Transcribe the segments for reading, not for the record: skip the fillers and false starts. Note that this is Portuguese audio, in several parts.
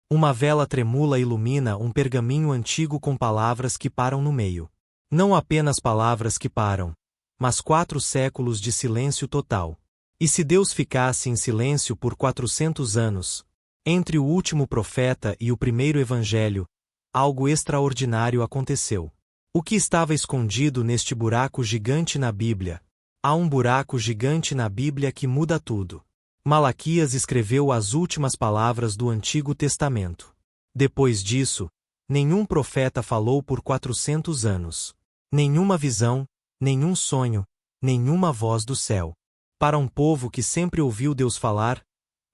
Uma vela tremula ilumina um pergaminho antigo com palavras que param no meio. Não apenas palavras que param, mas 4 séculos de silêncio total. E se Deus ficasse em silêncio por 400 anos, entre o último profeta e o primeiro evangelho, algo extraordinário aconteceu. O que estava escondido neste buraco gigante na Bíblia? Há um buraco gigante na Bíblia que muda tudo. Malaquias escreveu as últimas palavras do Antigo Testamento. Depois disso, nenhum profeta falou por 400 anos. Nenhuma visão, nenhum sonho, nenhuma voz do céu. Para um povo que sempre ouviu Deus falar,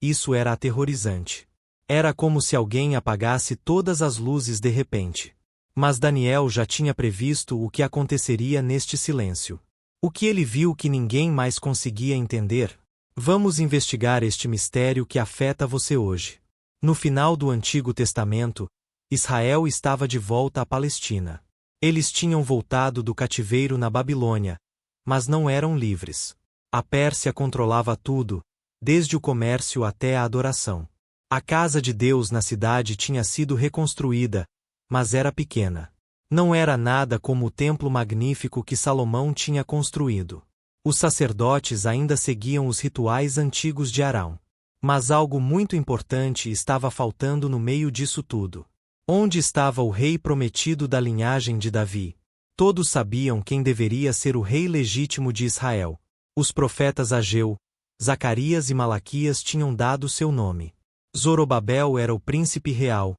isso era aterrorizante. Era como se alguém apagasse todas as luzes de repente. Mas Daniel já tinha previsto o que aconteceria neste silêncio. O que ele viu que ninguém mais conseguia entender? Vamos investigar este mistério que afeta você hoje. No final do Antigo Testamento, Israel estava de volta à Palestina. Eles tinham voltado do cativeiro na Babilônia, mas não eram livres. A Pérsia controlava tudo, desde o comércio até a adoração. A casa de Deus na cidade tinha sido reconstruída, mas era pequena. Não era nada como o templo magnífico que Salomão tinha construído. Os sacerdotes ainda seguiam os rituais antigos de Arão. Mas algo muito importante estava faltando no meio disso tudo. Onde estava o rei prometido da linhagem de Davi? Todos sabiam quem deveria ser o rei legítimo de Israel. Os profetas Ageu, Zacarias e Malaquias tinham dado seu nome. Zorobabel era o príncipe real,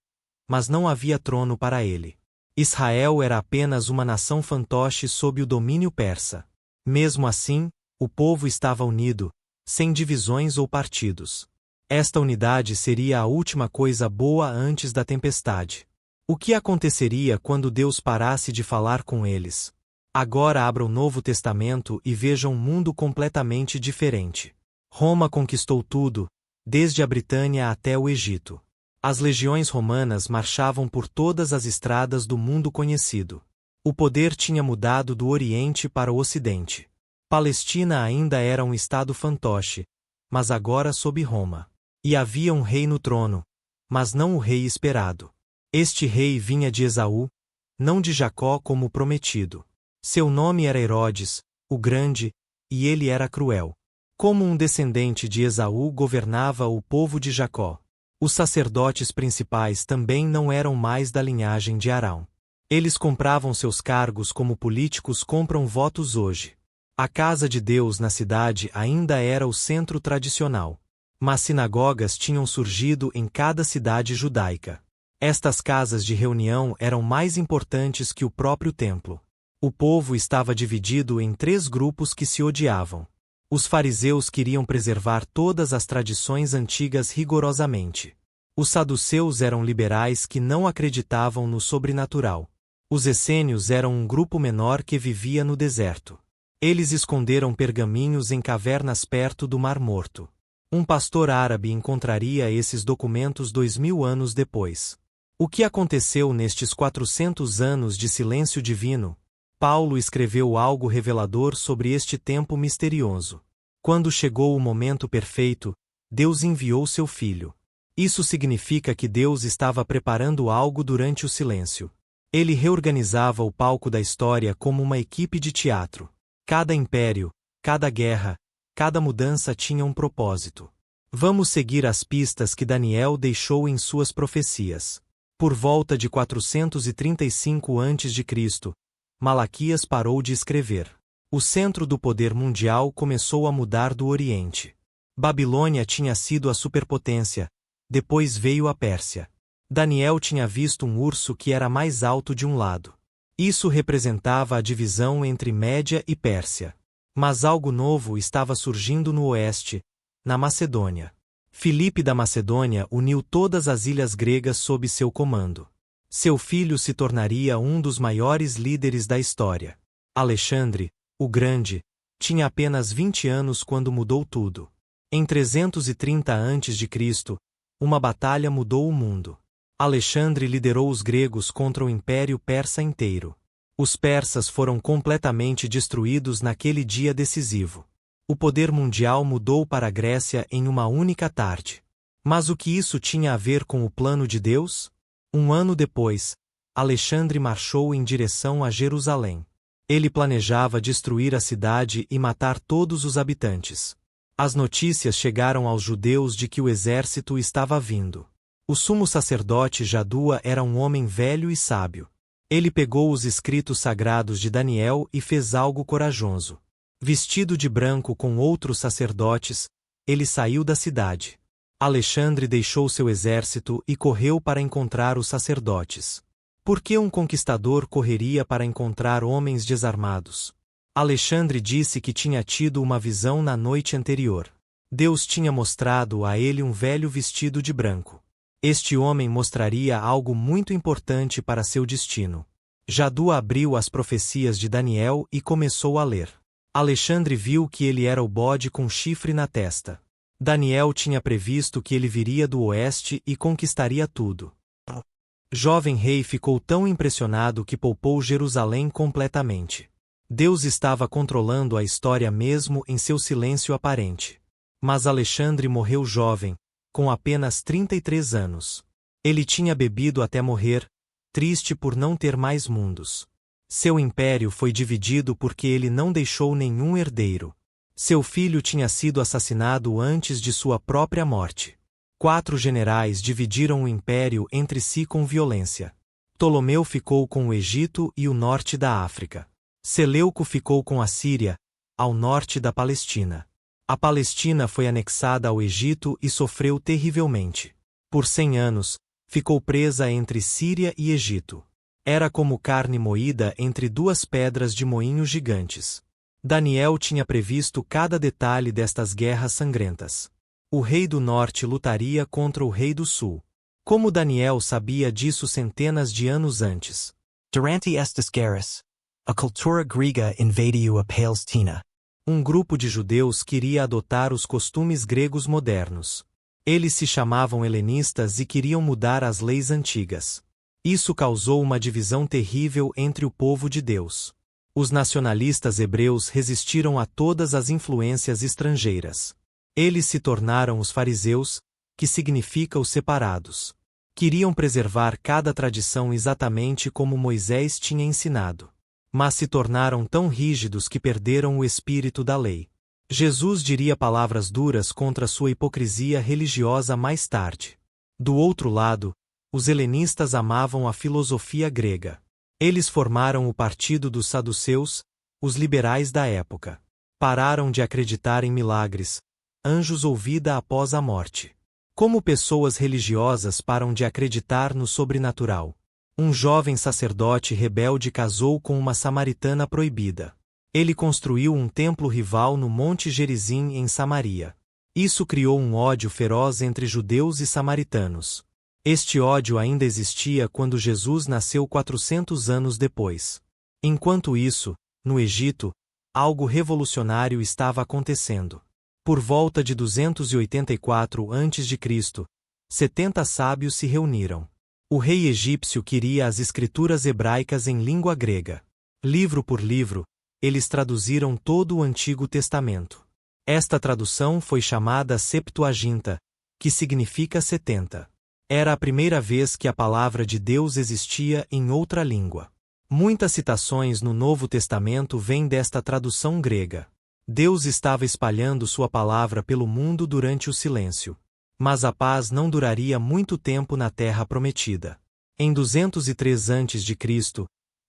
mas não havia trono para ele. Israel era apenas uma nação fantoche sob o domínio persa. Mesmo assim, o povo estava unido, sem divisões ou partidos. Esta unidade seria a última coisa boa antes da tempestade. O que aconteceria quando Deus parasse de falar com eles? Agora abra o Novo Testamento e veja um mundo completamente diferente. Roma conquistou tudo, desde a Britânia até o Egito. As legiões romanas marchavam por todas as estradas do mundo conhecido. O poder tinha mudado do Oriente para o Ocidente. Palestina ainda era um estado fantoche, mas agora sob Roma. E havia um rei no trono, mas não o rei esperado. Este rei vinha de Esaú, não de Jacó como prometido. Seu nome era Herodes, o Grande, e ele era cruel. Como um descendente de Esaú governava o povo de Jacó. Os sacerdotes principais também não eram mais da linhagem de Arão. Eles compravam seus cargos como políticos compram votos hoje. A casa de Deus na cidade ainda era o centro tradicional. Mas sinagogas tinham surgido em cada cidade judaica. Estas casas de reunião eram mais importantes que o próprio templo. O povo estava dividido em 3 grupos que se odiavam. Os fariseus queriam preservar todas as tradições antigas rigorosamente. Os saduceus eram liberais que não acreditavam no sobrenatural. Os essênios eram um grupo menor que vivia no deserto. Eles esconderam pergaminhos em cavernas perto do Mar Morto. Um pastor árabe encontraria esses documentos 2000 anos depois. O que aconteceu nestes 400 anos de silêncio divino? Paulo escreveu algo revelador sobre este tempo misterioso. Quando chegou o momento perfeito, Deus enviou seu Filho. Isso significa que Deus estava preparando algo durante o silêncio. Ele reorganizava o palco da história como uma equipe de teatro. Cada império, cada guerra, cada mudança tinha um propósito. Vamos seguir as pistas que Daniel deixou em suas profecias. Por volta de 435 a.C., Malaquias parou de escrever. O centro do poder mundial começou a mudar do Oriente. Babilônia tinha sido a superpotência, depois veio a Pérsia. Daniel tinha visto um urso que era mais alto de um lado. Isso representava a divisão entre Média e Pérsia. Mas algo novo estava surgindo no oeste, na Macedônia. Filipe da Macedônia uniu todas as ilhas gregas sob seu comando. Seu filho se tornaria um dos maiores líderes da história. Alexandre, o Grande, tinha apenas 20 anos quando mudou tudo. Em 330 a.C., uma batalha mudou o mundo. Alexandre liderou os gregos contra o Império Persa inteiro. Os persas foram completamente destruídos naquele dia decisivo. O poder mundial mudou para a Grécia em uma única tarde. Mas o que isso tinha a ver com o plano de Deus? Um ano depois, Alexandre marchou em direção a Jerusalém. Ele planejava destruir a cidade e matar todos os habitantes. As notícias chegaram aos judeus de que o exército estava vindo. O sumo sacerdote Jadua era um homem velho e sábio. Ele pegou os escritos sagrados de Daniel e fez algo corajoso. Vestido de branco com outros sacerdotes, ele saiu da cidade. Alexandre deixou seu exército e correu para encontrar os sacerdotes. Por que um conquistador correria para encontrar homens desarmados? Alexandre disse que tinha tido uma visão na noite anterior. Deus tinha mostrado a ele um velho vestido de branco. Este homem mostraria algo muito importante para seu destino. Jadua abriu as profecias de Daniel e começou a ler. Alexandre viu que ele era o bode com chifre na testa. Daniel tinha previsto que ele viria do oeste e conquistaria tudo. Jovem rei ficou tão impressionado que poupou Jerusalém completamente. Deus estava controlando a história mesmo em seu silêncio aparente. Mas Alexandre morreu jovem, com apenas 33 anos. Ele tinha bebido até morrer, triste por não ter mais mundos. Seu império foi dividido porque ele não deixou nenhum herdeiro. Seu filho tinha sido assassinado antes de sua própria morte. 4 generais dividiram o império entre si com violência. Ptolomeu ficou com o Egito e o norte da África. Seleuco ficou com a Síria, ao norte da Palestina. A Palestina foi anexada ao Egito e sofreu terrivelmente. Por 100 anos, ficou presa entre Síria e Egito. Era como carne moída entre 2 pedras de moinho gigantes. Daniel tinha previsto cada detalhe destas guerras sangrentas. O rei do norte lutaria contra o rei do sul. Como Daniel sabia disso centenas de anos antes? Durante estas guerras, a cultura grega invadiu a Palestina. Um grupo de judeus queria adotar os costumes gregos modernos. Eles se chamavam helenistas e queriam mudar as leis antigas. Isso causou uma divisão terrível entre o povo de Deus. Os nacionalistas hebreus resistiram a todas as influências estrangeiras. Eles se tornaram os fariseus, que significa os separados. Queriam preservar cada tradição exatamente como Moisés tinha ensinado. Mas se tornaram tão rígidos que perderam o espírito da lei. Jesus diria palavras duras contra sua hipocrisia religiosa mais tarde. Do outro lado, os helenistas amavam a filosofia grega. Eles formaram o partido dos saduceus, os liberais da época. Pararam de acreditar em milagres, anjos ou vida após a morte. Como pessoas religiosas param de acreditar no sobrenatural. Um jovem sacerdote rebelde casou com uma samaritana proibida. Ele construiu um templo rival no Monte Gerizim em Samaria. Isso criou um ódio feroz entre judeus e samaritanos. Este ódio ainda existia quando Jesus nasceu 400 anos depois. Enquanto isso, no Egito, algo revolucionário estava acontecendo. Por volta de 284 a.C., 70 sábios se reuniram. O rei egípcio queria as escrituras hebraicas em língua grega. Livro por livro, eles traduziram todo o Antigo Testamento. Esta tradução foi chamada Septuaginta, que significa 70. Era a primeira vez que a palavra de Deus existia em outra língua. Muitas citações no Novo Testamento vêm desta tradução grega. Deus estava espalhando sua palavra pelo mundo durante o silêncio. Mas a paz não duraria muito tempo na Terra Prometida. Em 203 a.C.,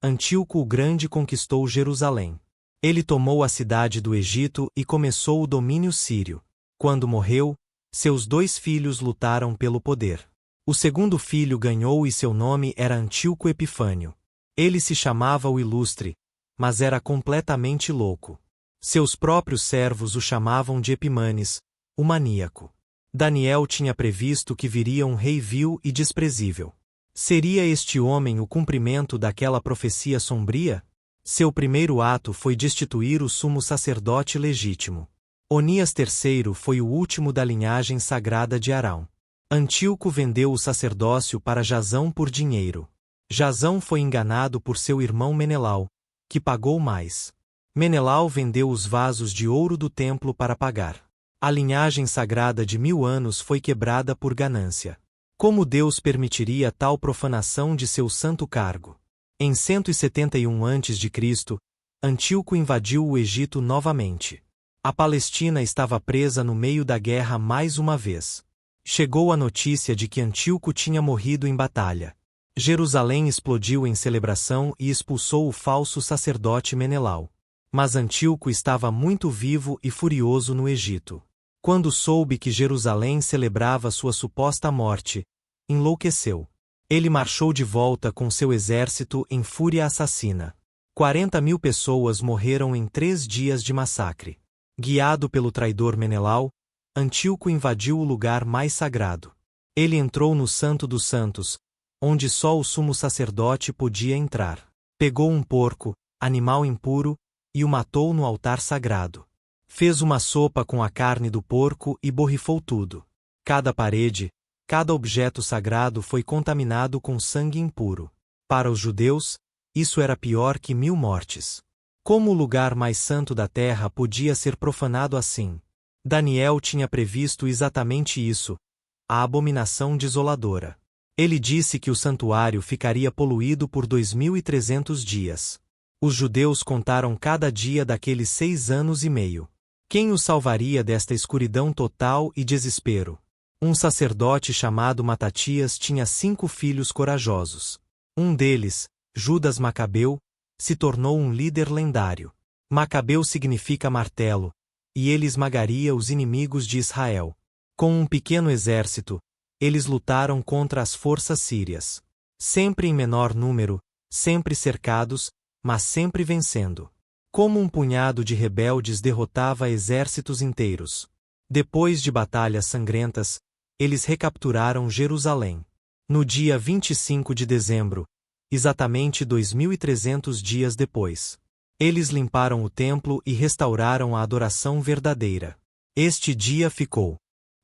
Antíoco o Grande conquistou Jerusalém. Ele tomou a cidade do Egito e começou o domínio sírio. Quando morreu, seus 2 filhos lutaram pelo poder. O segundo filho ganhou e seu nome era Antíoco Epifânio. Ele se chamava o Ilustre, mas era completamente louco. Seus próprios servos o chamavam de Epimanes, o maníaco. Daniel tinha previsto que viria um rei vil e desprezível. Seria este homem o cumprimento daquela profecia sombria? Seu primeiro ato foi destituir o sumo sacerdote legítimo. Onias III foi o último da linhagem sagrada de Arão. Antíoco vendeu o sacerdócio para Jasão por dinheiro. Jasão foi enganado por seu irmão Menelau, que pagou mais. Menelau vendeu os vasos de ouro do templo para pagar. A linhagem sagrada de 1000 anos foi quebrada por ganância. Como Deus permitiria tal profanação de seu santo cargo? Em 171 a.C., Antíoco invadiu o Egito novamente. A Palestina estava presa no meio da guerra mais uma vez. Chegou a notícia de que Antíoco tinha morrido em batalha. Jerusalém explodiu em celebração e expulsou o falso sacerdote Menelau. Mas Antíoco estava muito vivo e furioso no Egito. Quando soube que Jerusalém celebrava sua suposta morte, enlouqueceu. Ele marchou de volta com seu exército em fúria assassina. 40.000 pessoas morreram em 3 dias de massacre. Guiado pelo traidor Menelau, Antíoco invadiu o lugar mais sagrado. Ele entrou no Santo dos Santos, onde só o sumo sacerdote podia entrar. Pegou um porco, animal impuro, e o matou no altar sagrado. Fez uma sopa com a carne do porco e borrifou tudo. Cada parede, cada objeto sagrado foi contaminado com sangue impuro. Para os judeus, isso era pior que 1000 mortes. Como o lugar mais santo da terra podia ser profanado assim? Daniel tinha previsto exatamente isso, a abominação desoladora. Ele disse que o santuário ficaria poluído por 2300 dias. Os judeus contaram cada dia daqueles 6 anos e meio. Quem os salvaria desta escuridão total e desespero? Um sacerdote chamado Matatias tinha 5 filhos corajosos. Um deles, Judas Macabeu, se tornou um líder lendário. Macabeu significa martelo, e ele esmagaria os inimigos de Israel. Com um pequeno exército, eles lutaram contra as forças sírias. Sempre em menor número, sempre cercados, mas sempre vencendo. Como um punhado de rebeldes derrotava exércitos inteiros. Depois de batalhas sangrentas, eles recapturaram Jerusalém. No dia 25 de dezembro, exatamente 2300 dias depois, eles limparam o templo e restauraram a adoração verdadeira. Este dia ficou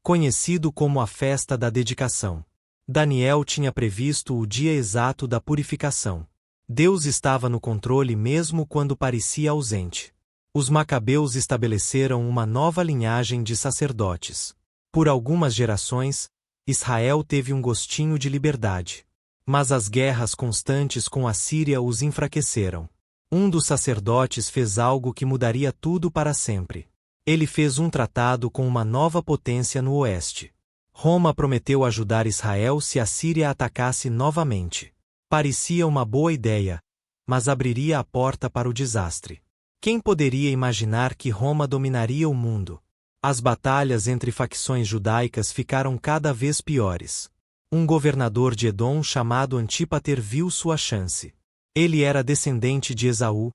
conhecido como a festa da dedicação. Daniel tinha previsto o dia exato da purificação. Deus estava no controle mesmo quando parecia ausente. Os macabeus estabeleceram uma nova linhagem de sacerdotes. Por algumas gerações, Israel teve um gostinho de liberdade. Mas as guerras constantes com a Síria os enfraqueceram. Um dos sacerdotes fez algo que mudaria tudo para sempre. Ele fez um tratado com uma nova potência no oeste. Roma prometeu ajudar Israel se a Síria atacasse novamente. Parecia uma boa ideia, mas abriria a porta para o desastre. Quem poderia imaginar que Roma dominaria o mundo? As batalhas entre facções judaicas ficaram cada vez piores. Um governador de Edom chamado Antípater viu sua chance. Ele era descendente de Esaú,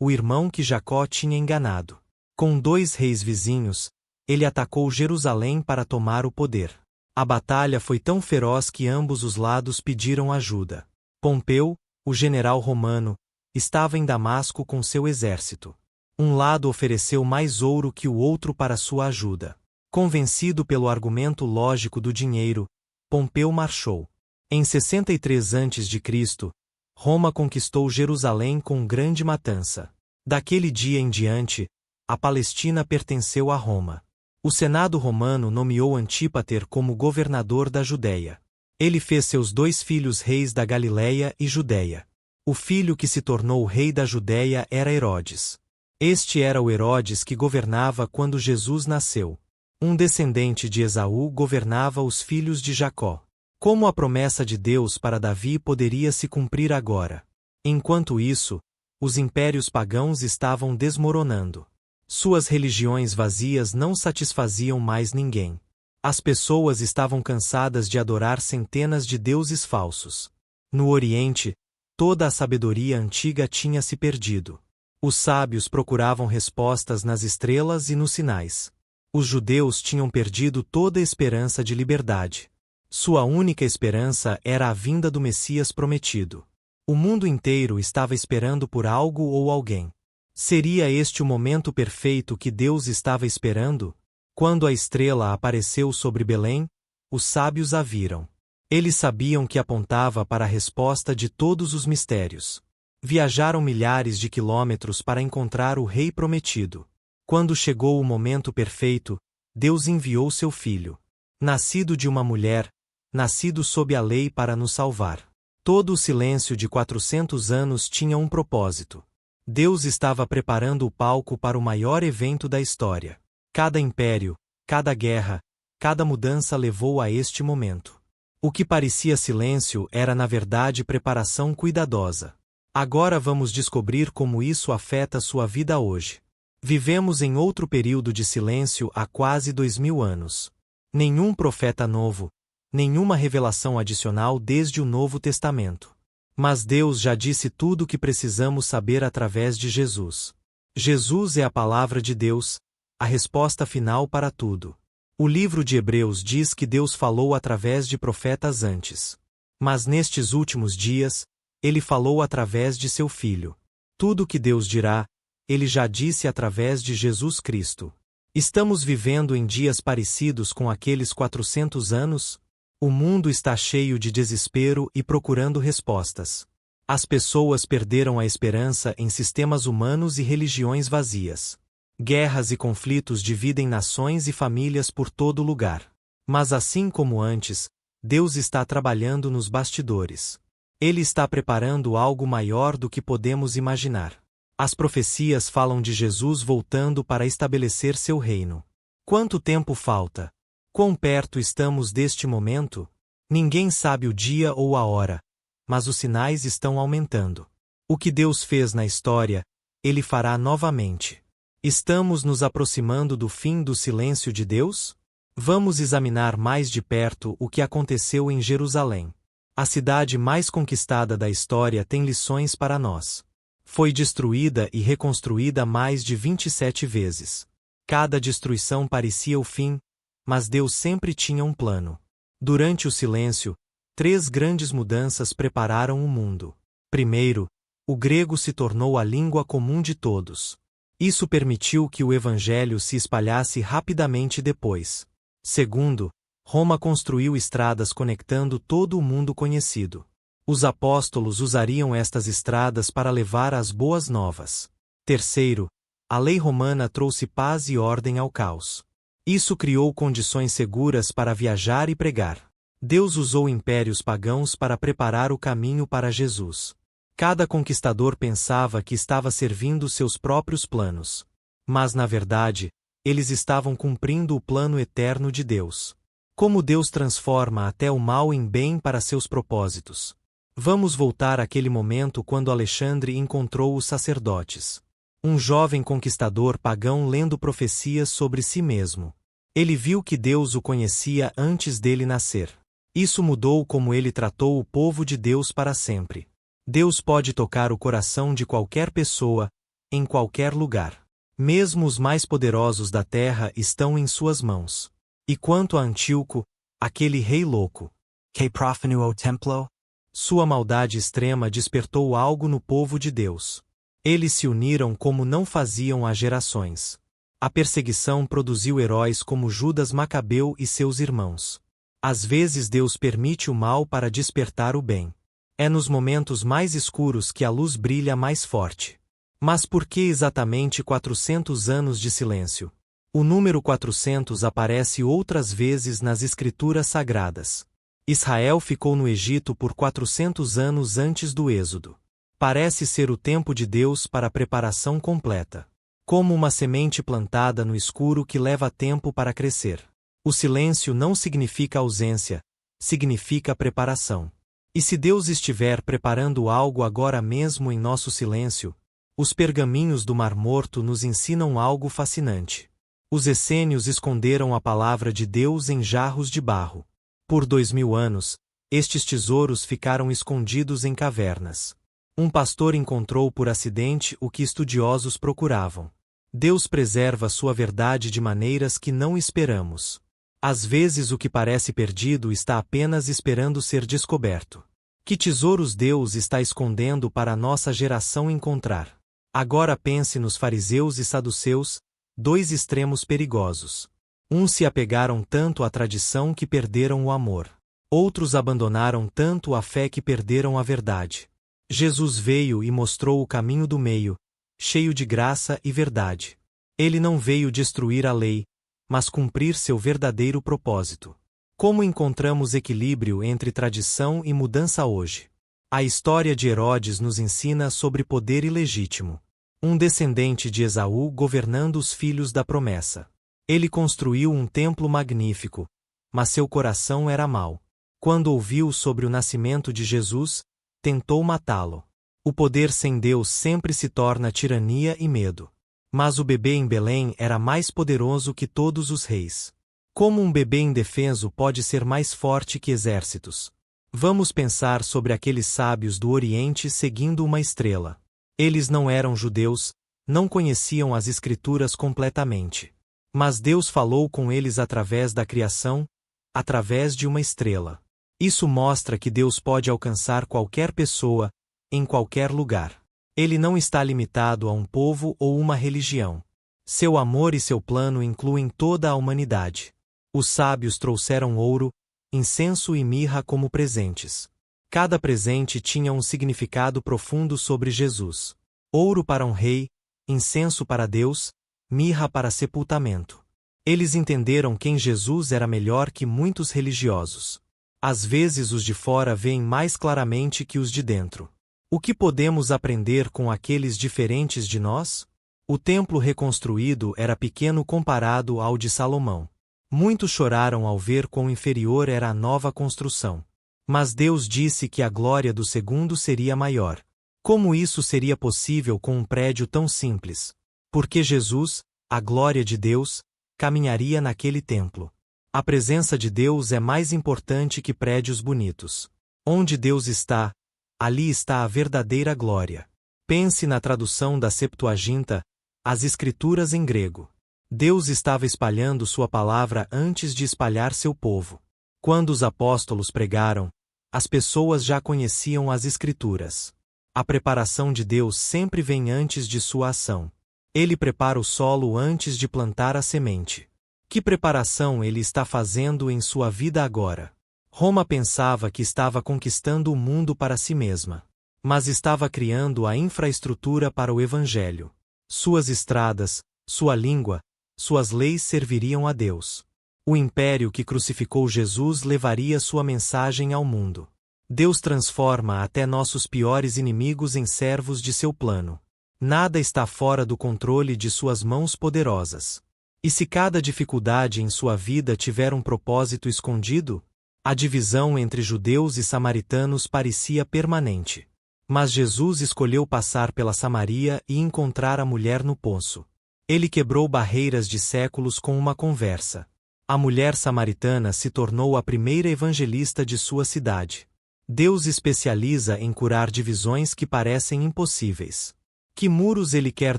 o irmão que Jacó tinha enganado. Com 2 reis vizinhos, ele atacou Jerusalém para tomar o poder. A batalha foi tão feroz que ambos os lados pediram ajuda. Pompeu, o general romano, estava em Damasco com seu exército. Um lado ofereceu mais ouro que o outro para sua ajuda. Convencido pelo argumento lógico do dinheiro, Pompeu marchou. Em 63 a.C., Roma conquistou Jerusalém com grande matança. Daquele dia em diante, a Palestina pertenceu a Roma. O Senado romano nomeou Antípater como governador da Judéia. Ele fez seus 2 filhos reis da Galiléia e Judéia. O filho que se tornou rei da Judéia era Herodes. Este era o Herodes que governava quando Jesus nasceu. Um descendente de Esaú governava os filhos de Jacó. Como a promessa de Deus para Davi poderia se cumprir agora? Enquanto isso, os impérios pagãos estavam desmoronando. Suas religiões vazias não satisfaziam mais ninguém. As pessoas estavam cansadas de adorar centenas de deuses falsos. No Oriente, toda a sabedoria antiga tinha se perdido. Os sábios procuravam respostas nas estrelas e nos sinais. Os judeus tinham perdido toda esperança de liberdade. Sua única esperança era a vinda do Messias prometido. O mundo inteiro estava esperando por algo ou alguém. Seria este o momento perfeito que Deus estava esperando? Quando a estrela apareceu sobre Belém, os sábios a viram. Eles sabiam que apontava para a resposta de todos os mistérios. Viajaram milhares de quilômetros para encontrar o Rei prometido. Quando chegou o momento perfeito, Deus enviou seu Filho. Nascido de uma mulher, nascido sob a lei para nos salvar. Todo o silêncio de 400 anos tinha um propósito. Deus estava preparando o palco para o maior evento da história. Cada império, cada guerra, cada mudança levou a este momento. O que parecia silêncio era na verdade preparação cuidadosa. Agora vamos descobrir como isso afeta sua vida hoje. Vivemos em outro período de silêncio há quase 2000 anos. Nenhum profeta novo, nenhuma revelação adicional desde o Novo Testamento. Mas Deus já disse tudo o que precisamos saber através de Jesus. Jesus é a palavra de Deus, a resposta final para tudo. O livro de Hebreus diz que Deus falou através de profetas antes. Mas nestes últimos dias, Ele falou através de seu Filho. Tudo o que Deus dirá, Ele já disse através de Jesus Cristo. Estamos vivendo em dias parecidos com aqueles 400 anos? O mundo está cheio de desespero e procurando respostas. As pessoas perderam a esperança em sistemas humanos e religiões vazias. Guerras e conflitos dividem nações e famílias por todo lugar. Mas assim como antes, Deus está trabalhando nos bastidores. Ele está preparando algo maior do que podemos imaginar. As profecias falam de Jesus voltando para estabelecer seu reino. Quanto tempo falta? Quão perto estamos deste momento? Ninguém sabe o dia ou a hora, mas os sinais estão aumentando. O que Deus fez na história, Ele fará novamente. Estamos nos aproximando do fim do silêncio de Deus? Vamos examinar mais de perto o que aconteceu em Jerusalém. A cidade mais conquistada da história tem lições para nós. Foi destruída e reconstruída mais de 27 vezes. Cada destruição parecia o fim, mas Deus sempre tinha um plano. Durante o silêncio, 3 grandes mudanças prepararam o mundo. Primeiro, o grego se tornou a língua comum de todos. Isso permitiu que o evangelho se espalhasse rapidamente depois. Segundo, Roma construiu estradas conectando todo o mundo conhecido. Os apóstolos usariam estas estradas para levar as boas novas. Terceiro, a lei romana trouxe paz e ordem ao caos. Isso criou condições seguras para viajar e pregar. Deus usou impérios pagãos para preparar o caminho para Jesus. Cada conquistador pensava que estava servindo seus próprios planos. Mas na verdade, eles estavam cumprindo o plano eterno de Deus. Como Deus transforma até o mal em bem para seus propósitos. Vamos voltar àquele momento quando Alexandre encontrou os sacerdotes. Um jovem conquistador pagão lendo profecias sobre si mesmo. Ele viu que Deus o conhecia antes dele nascer. Isso mudou como ele tratou o povo de Deus para sempre. Deus pode tocar o coração de qualquer pessoa, em qualquer lugar. Mesmo os mais poderosos da terra estão em suas mãos. E quanto a Antíoco, aquele rei louco, Que profano o templo? sua maldade extrema despertou algo no povo de Deus. Eles se uniram como não faziam há gerações. A perseguição produziu heróis como Judas Macabeu e seus irmãos. Às vezes Deus permite o mal para despertar o bem. É nos momentos mais escuros que a luz brilha mais forte. Mas por que exatamente 400 anos de silêncio? O número 400 aparece outras vezes nas Escrituras Sagradas. Israel ficou no Egito por 400 anos antes do Êxodo. Parece ser o tempo de Deus para a preparação completa. Como uma semente plantada no escuro que leva tempo para crescer. O silêncio não significa ausência, significa preparação. E se Deus estiver preparando algo agora mesmo em nosso silêncio, os pergaminhos do Mar Morto nos ensinam algo fascinante. Os essênios esconderam a palavra de Deus em jarros de barro. Por 2000 anos, estes tesouros ficaram escondidos em cavernas. Um pastor encontrou por acidente o que estudiosos procuravam. Deus preserva sua verdade de maneiras que não esperamos. Às vezes o que parece perdido está apenas esperando ser descoberto. Que tesouros Deus está escondendo para a nossa geração encontrar? Agora pense nos fariseus e saduceus, 2 extremos perigosos. Uns se apegaram tanto à tradição que perderam o amor. Outros abandonaram tanto a fé que perderam a verdade. Jesus veio e mostrou o caminho do meio, cheio de graça e verdade. Ele não veio destruir a lei, mas cumprir seu verdadeiro propósito. Como encontramos equilíbrio entre tradição e mudança hoje? A história de Herodes nos ensina sobre poder ilegítimo. Um descendente de Esaú governando os filhos da promessa. Ele construiu um templo magnífico, mas seu coração era mau. Quando ouviu sobre o nascimento de Jesus, tentou matá-lo. O poder sem Deus sempre se torna tirania e medo. Mas o bebê em Belém era mais poderoso que todos os reis. Como um bebê indefeso pode ser mais forte que exércitos? Vamos pensar sobre aqueles sábios do Oriente seguindo uma estrela. Eles não eram judeus, não conheciam as Escrituras completamente. Mas Deus falou com eles através da criação, através de uma estrela. Isso mostra que Deus pode alcançar qualquer pessoa, em qualquer lugar. Ele não está limitado a um povo ou uma religião. Seu amor e seu plano incluem toda a humanidade. Os sábios trouxeram ouro, incenso e mirra como presentes. Cada presente tinha um significado profundo sobre Jesus. Ouro para um rei, incenso para Deus, mirra para sepultamento. Eles entenderam quem Jesus era melhor que muitos religiosos. Às vezes os de fora veem mais claramente que os de dentro. O que podemos aprender com aqueles diferentes de nós? O templo reconstruído era pequeno comparado ao de Salomão. Muitos choraram ao ver quão inferior era a nova construção. Mas Deus disse que a glória do segundo seria maior. Como isso seria possível com um prédio tão simples? Porque Jesus, a glória de Deus, caminharia naquele templo. A presença de Deus é mais importante que prédios bonitos. Onde Deus está, ali está a verdadeira glória. Pense na tradução da Septuaginta, as Escrituras em grego. Deus estava espalhando sua palavra antes de espalhar seu povo. Quando os apóstolos pregaram, as pessoas já conheciam as Escrituras. A preparação de Deus sempre vem antes de sua ação. Ele prepara o solo antes de plantar a semente. Que preparação ele está fazendo em sua vida agora? Roma pensava que estava conquistando o mundo para si mesma. Mas estava criando a infraestrutura para o Evangelho. Suas estradas, sua língua, suas leis serviriam a Deus. O império que crucificou Jesus levaria sua mensagem ao mundo. Deus transforma até nossos piores inimigos em servos de seu plano. Nada está fora do controle de suas mãos poderosas. E se cada dificuldade em sua vida tiver um propósito escondido? A divisão entre judeus e samaritanos parecia permanente. Mas Jesus escolheu passar pela Samaria e encontrar a mulher no poço. Ele quebrou barreiras de séculos com uma conversa. A mulher samaritana se tornou a primeira evangelista de sua cidade. Deus especializa em curar divisões que parecem impossíveis. Que muros ele quer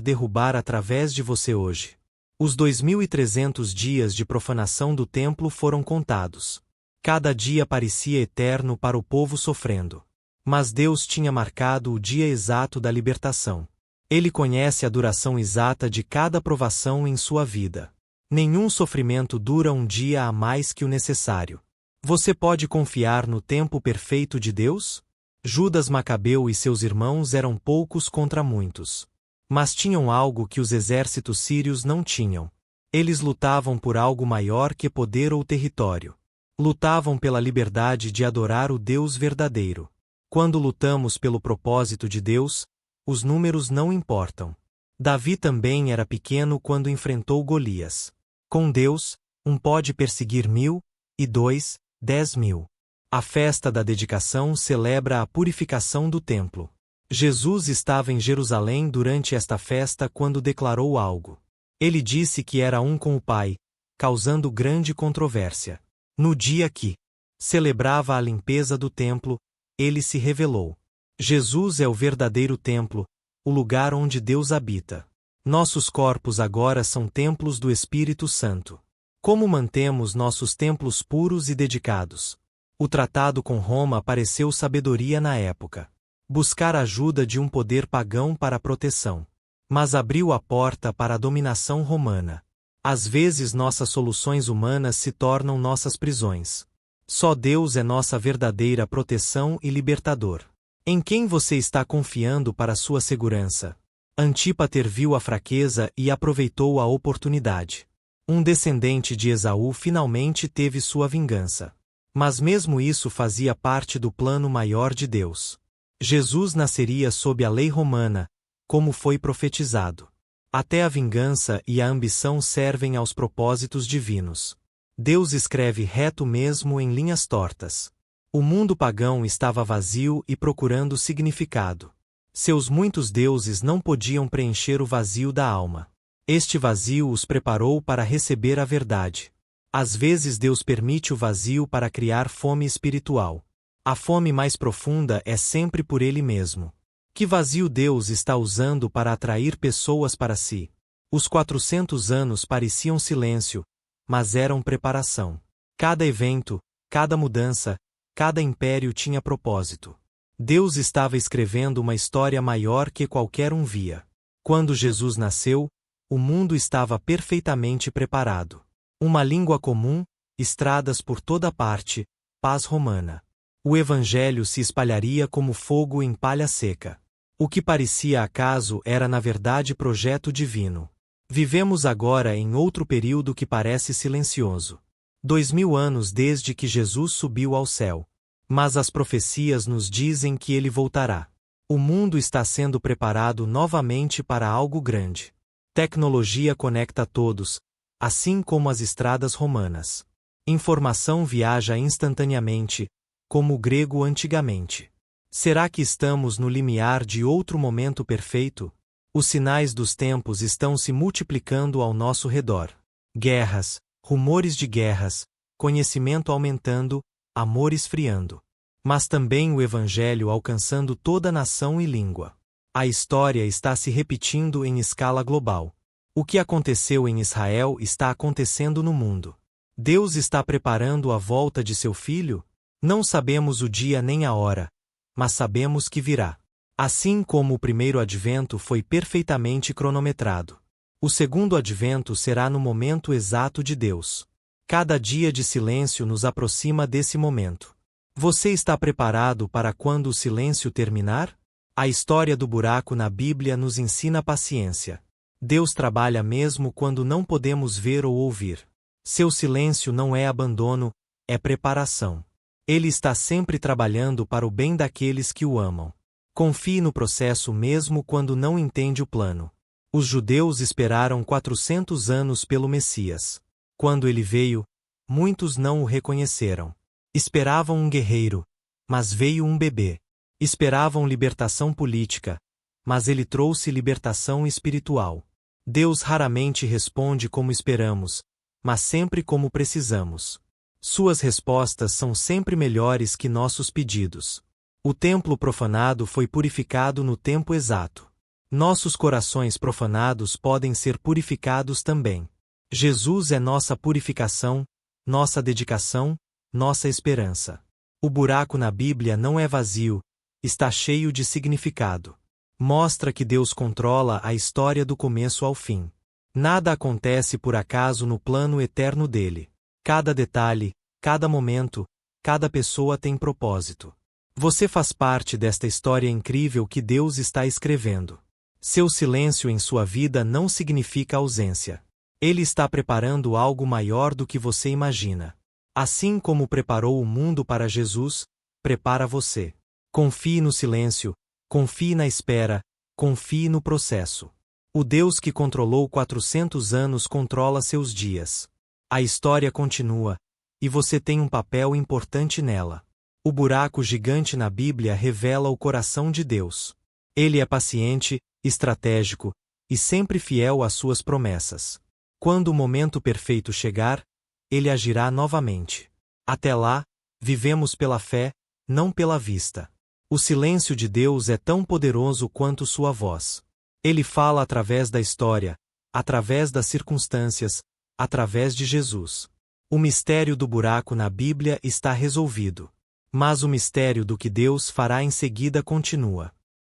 derrubar através de você hoje? Os 2.300 dias de profanação do templo foram contados. Cada dia parecia eterno para o povo sofrendo. Mas Deus tinha marcado o dia exato da libertação. Ele conhece a duração exata de cada provação em sua vida. Nenhum sofrimento dura um dia a mais que o necessário. Você pode confiar no tempo perfeito de Deus? Judas Macabeu e seus irmãos eram poucos contra muitos. Mas tinham algo que os exércitos sírios não tinham. Eles lutavam por algo maior que poder ou território. Lutavam pela liberdade de adorar o Deus verdadeiro. Quando lutamos pelo propósito de Deus, os números não importam. Davi também era pequeno quando enfrentou Golias. Com Deus, um pode perseguir 1.000, e 2, 10.000. A festa da dedicação celebra a purificação do templo. Jesus estava em Jerusalém durante esta festa quando declarou algo. Ele disse que era um com o Pai, causando grande controvérsia. No dia que celebrava a limpeza do templo, ele se revelou. Jesus é o verdadeiro templo, o lugar onde Deus habita. Nossos corpos agora são templos do Espírito Santo. Como mantemos nossos templos puros e dedicados? O tratado com Roma pareceu sabedoria na época. Buscar ajuda de um poder pagão para a proteção. Mas abriu a porta para a dominação romana. Às vezes nossas soluções humanas se tornam nossas prisões. Só Deus é nossa verdadeira proteção e libertador. Em quem você está confiando para sua segurança? Antípater viu a fraqueza e aproveitou a oportunidade. Um descendente de Esaú finalmente teve sua vingança. Mas mesmo isso fazia parte do plano maior de Deus. Jesus nasceria sob a lei romana, como foi profetizado. Até a vingança e a ambição servem aos propósitos divinos. Deus escreve reto mesmo em linhas tortas. O mundo pagão estava vazio e procurando significado. Seus muitos deuses não podiam preencher o vazio da alma. Este vazio os preparou para receber a verdade. Às vezes Deus permite o vazio para criar fome espiritual. A fome mais profunda é sempre por Ele mesmo. Que vazio Deus está usando para atrair pessoas para si? Os 400 anos pareciam silêncio, mas eram preparação. Cada evento, cada mudança, cada império tinha propósito. Deus estava escrevendo uma história maior que qualquer um via. Quando Jesus nasceu, o mundo estava perfeitamente preparado. Uma língua comum, estradas por toda parte, paz romana. O evangelho se espalharia como fogo em palha seca. O que parecia acaso era na verdade projeto divino. Vivemos agora em outro período que parece silencioso. 2000 anos desde que Jesus subiu ao céu. Mas as profecias nos dizem que ele voltará. O mundo está sendo preparado novamente para algo grande. Tecnologia conecta todos, assim como as estradas romanas. Informação viaja instantaneamente, como o grego antigamente. Será que estamos no limiar de outro momento perfeito? Os sinais dos tempos estão se multiplicando ao nosso redor. Guerras, rumores de guerras, conhecimento aumentando, amor esfriando. Mas também o Evangelho alcançando toda nação e língua. A história está se repetindo em escala global. O que aconteceu em Israel está acontecendo no mundo. Deus está preparando a volta de seu Filho? Não sabemos o dia nem a hora, mas sabemos que virá. Assim como o primeiro advento foi perfeitamente cronometrado. O segundo advento será no momento exato de Deus. Cada dia de silêncio nos aproxima desse momento. Você está preparado para quando o silêncio terminar? A história do buraco na Bíblia nos ensina paciência. Deus trabalha mesmo quando não podemos ver ou ouvir. Seu silêncio não é abandono, é preparação. Ele está sempre trabalhando para o bem daqueles que o amam. Confie no processo mesmo quando não entende o plano. Os judeus esperaram 400 anos pelo Messias. Quando ele veio, muitos não o reconheceram. Esperavam um guerreiro, mas veio um bebê. Esperavam libertação política, mas ele trouxe libertação espiritual. Deus raramente responde como esperamos, mas sempre como precisamos. Suas respostas são sempre melhores que nossos pedidos. O templo profanado foi purificado no tempo exato. Nossos corações profanados podem ser purificados também. Jesus é nossa purificação, nossa dedicação, nossa esperança. O buraco na Bíblia não é vazio, está cheio de significado. Mostra que Deus controla a história do começo ao fim. Nada acontece por acaso no plano eterno dele. Cada detalhe, cada momento, cada pessoa tem propósito. Você faz parte desta história incrível que Deus está escrevendo. Seu silêncio em sua vida não significa ausência. Ele está preparando algo maior do que você imagina. Assim como preparou o mundo para Jesus, prepara você. Confie no silêncio, confie na espera, confie no processo. O Deus que controlou 400 anos controla seus dias. A história continua, e você tem um papel importante nela. O buraco gigante na Bíblia revela o coração de Deus. Ele é paciente, estratégico, e sempre fiel às suas promessas. Quando o momento perfeito chegar, ele agirá novamente. Até lá, vivemos pela fé, não pela vista. O silêncio de Deus é tão poderoso quanto sua voz. Ele fala através da história, através das circunstâncias, através de Jesus. O mistério do buraco na Bíblia está resolvido. Mas o mistério do que Deus fará em seguida continua.